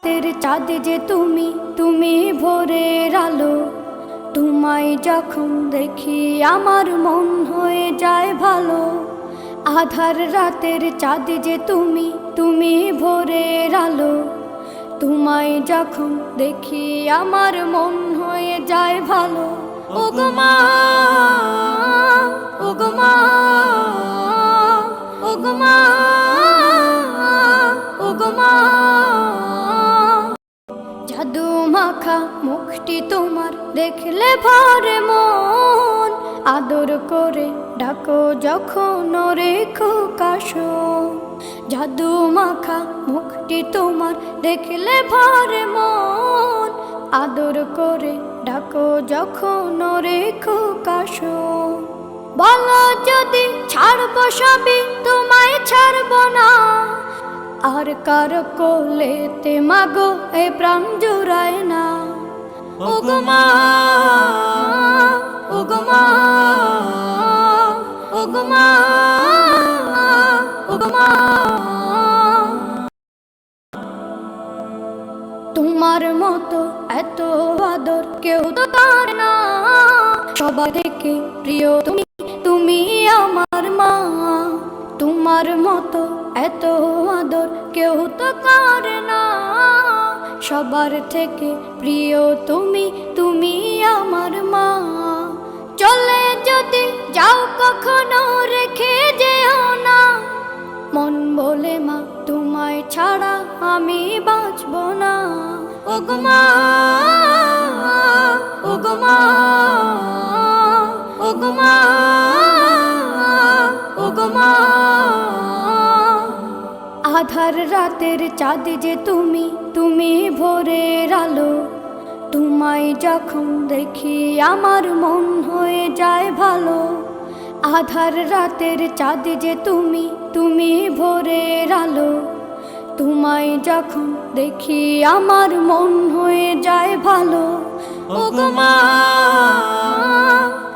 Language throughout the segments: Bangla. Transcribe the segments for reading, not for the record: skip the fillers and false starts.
তের চাঁদ যে তুমি, তুমি ভোরের আলো। তোমায় যখন দেখি আমার মন হয়ে যায় ভালো। আধার রাতের চাঁদ যে তুমি, তুমি ভোরের আলো। তোমায় যখন দেখি আমার মন হয়ে যায় ভালো। ওগো মা, ওগো মা, ওগো মা, ওগো মা। জাদু মাখা মুখটি তোমার দেখলে ভরে মন। আদর করে ডাকো যখন রেখো কাশো। জাদু মাখা মুখটি তোমার দেখলে ভরে মন। আদর করে ডাকো যখন রেখো কাশো। বলো যদি ছাড়বো সবই, তোমায় ছাড়বো না। আর কার কোলেতে মাগো এ প্রাণ জুড়ায় না। ওগো মা, ওগো মা, ওগো মা, ওগো মা। তোমার মতো এত আদর কেউ তো পারে না। সবার থেকে প্রিয় তুমি, তুমি আমার মা। তোমার মতো এত আদর কেউ তো করে না। সবার থেকে প্রিয় তুমি, তুমি আমার মা। চলে যদি যাও কখনো রেখে যেও না। মন বলে মা তোমায় ছাড়া আমি বাঁচব না। ওগো মা, ওগো মা, ওগো মা, ওগো মা। আধার রাতের চাঁদ যে তুমি, তুমি ভোরের আলো। তোমায় যখন দেখি আমার মন হয়ে যায় ভালো। আধার রাতের চাঁদ যে তুমি, তুমি ভোরের আলো। তোমায় যখন দেখি আমার মন হয়ে যায় ভালো। ওগো মা,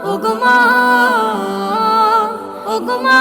ওগো মা, ওগো মা।